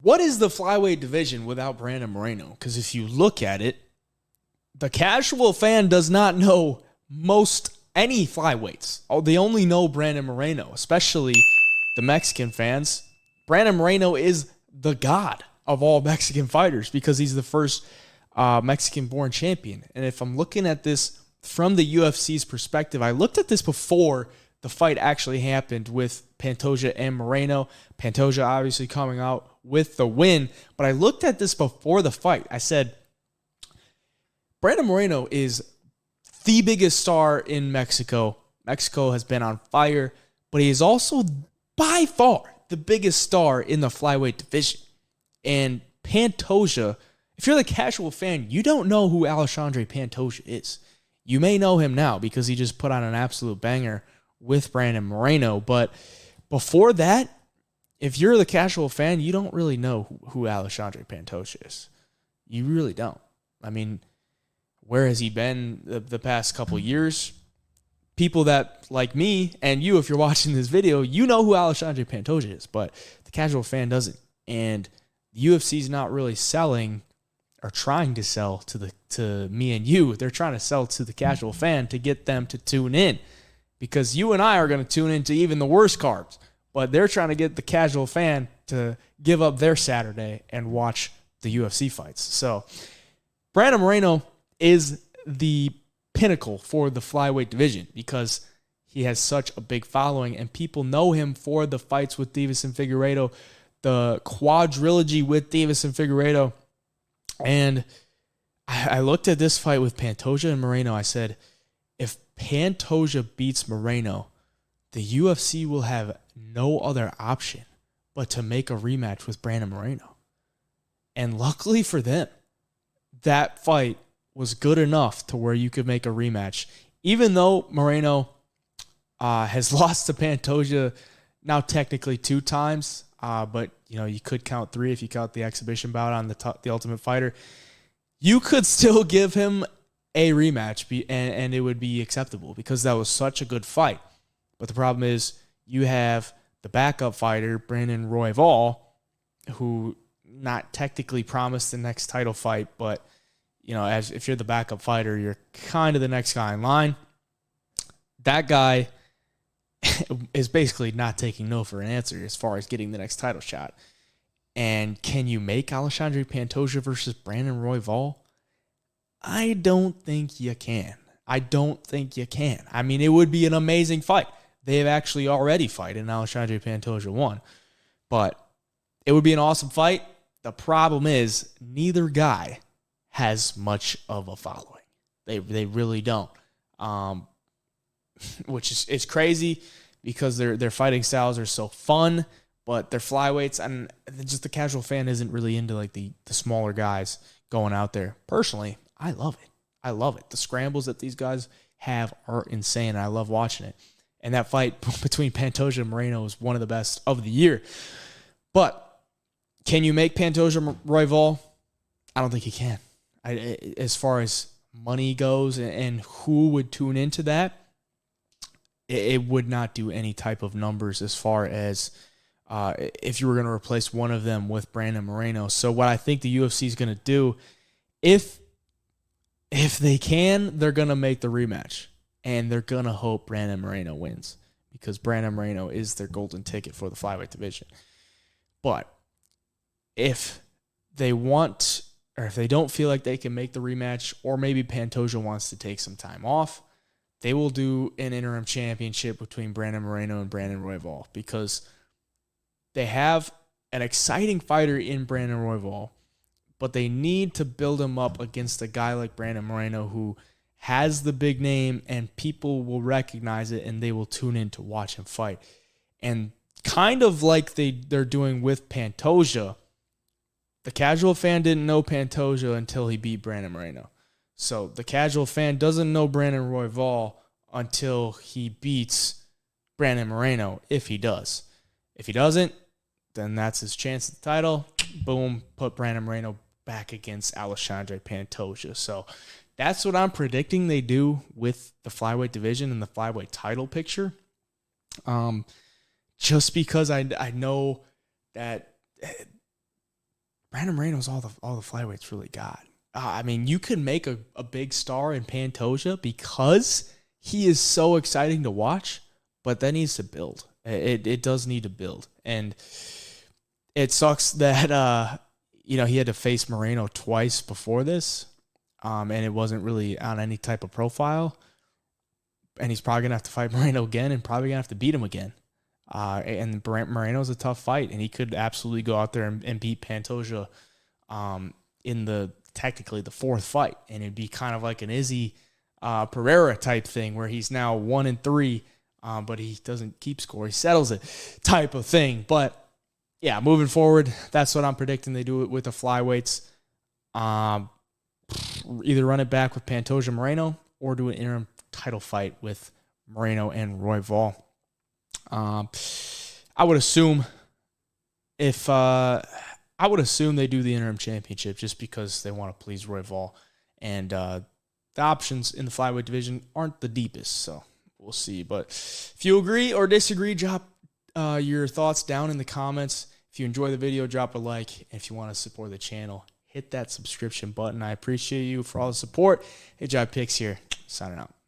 what is the flyweight division without Brandon Moreno? Because if you look at it, the casual fan does not know most any flyweights. Oh, they only know Brandon Moreno, especially the Mexican fans. Brandon Moreno is the god of all Mexican fighters because he's the first Mexican-born champion. And if I'm looking at this from the UFC's perspective, I looked at this before the fight actually happened with Pantoja and Moreno. Pantoja obviously coming out with the win. But I looked at this before the fight. I said, Brandon Moreno is the biggest star in Mexico. Mexico has been on fire, but he is also by far the biggest star in the flyweight division. And Pantoja, if you're the casual fan, you don't know who Alexandre Pantoja is. You may know him now because he just put on an absolute banger with Brandon Moreno. But before that, if you're the casual fan, you don't really know who Alexandre Pantoja is. You really don't. I mean, where has he been the past couple years? People that, like me and you, if you're watching this video, you know who Alexandre Pantoja is, but the casual fan doesn't. And the UFC's not really selling or trying to sell to me and you. They're trying to sell to the casual fan to get them to tune in, because you and I are going to tune into even the worst cards, but they're trying to get the casual fan to give up their Saturday and watch the UFC fights. So Brandon Moreno is the pinnacle for the flyweight division because he has such a big following and people know him for the fights with Davis and Figueiredo, the quadrilogy with Davis and Figueiredo. And I looked at this fight with Pantoja and Moreno. I said, if Pantoja beats Moreno, the UFC will have no other option but to make a rematch with Brandon Moreno. And luckily for them, that fight was good enough to where you could make a rematch. Even though Moreno has lost to Pantoja now technically 2 times, but you could count 3 if you count the exhibition bout on the Ultimate Fighter. You could still give him a rematch and it would be acceptable because that was such a good fight. But the problem is you have the backup fighter, Brandon Royval, who not technically promised the next title fight, but if you're the backup fighter, you're kind of the next guy in line. That guy is basically not taking no for an answer as far as getting the next title shot. And can you make Alexandre Pantoja versus Brandon Royval? I don't think you can. I mean, it would be an amazing fight. They've actually already fought, and Alexandre Pantoja won. But it would be an awesome fight. The problem is neither guy has much of a following. They really don't. Which is crazy because their fighting styles are so fun, but they're flyweights, and just the casual fan isn't really into like the smaller guys going out there. Personally, I love it. The scrambles that these guys have are insane, and I love watching it. And that fight between Pantoja and Moreno is one of the best of the year. But can you make Pantoja Royval? I don't think you can. As far as money goes and who would tune into that, it would not do any type of numbers as far as if you were going to replace one of them with Brandon Moreno. So what I think the UFC is going to do, if they can, they're going to make the rematch. And they're going to hope Brandon Moreno wins because Brandon Moreno is their golden ticket for the flyweight division. But if they want, or if they don't feel like they can make the rematch, or maybe Pantoja wants to take some time off, they will do an interim championship between Brandon Moreno and Brandon Royval because they have an exciting fighter in Brandon Royval, but they need to build him up against a guy like Brandon Moreno who has the big name and people will recognize it and they will tune in to watch him fight. And kind of like they're doing with Pantoja, the casual fan didn't know Pantoja until he beat Brandon Moreno. So the casual fan doesn't know Brandon Royval until he beats Brandon Moreno, if he does. If he doesn't, then that's his chance at the title. Boom, put Brandon Moreno back against Alexandre Pantoja. So that's what I'm predicting they do with the flyweight division and the flyweight title picture. Just because I know that Brandon Moreno's all the flyweights really got. I mean, you could make a big star in Pantoja because he is so exciting to watch, but that needs to build. It does need to build. And it sucks that, he had to face Moreno twice before this, and it wasn't really on any type of profile. And he's probably going to have to fight Moreno again and probably going to have to beat him again. And Moreno's a tough fight, and he could absolutely go out there and beat Pantoja in technically the fourth fight. And it'd be kind of like an Izzy Pereira type thing where he's now 1-3, but he doesn't keep score. He settles it type of thing. But, yeah, moving forward, that's what I'm predicting they do it with the flyweights. Either run it back with Pantoja Moreno or do an interim title fight with Moreno and Royval. I would assume they do the interim championship just because they want to please Royval, and the options in the flyweight division aren't the deepest, so we'll see. But if you agree or disagree, drop your thoughts down in the comments. If you enjoy the video, drop a like. And if you want to support the channel, hit that subscription button. I appreciate you for all the support. Hey, Jive Picks here, signing out.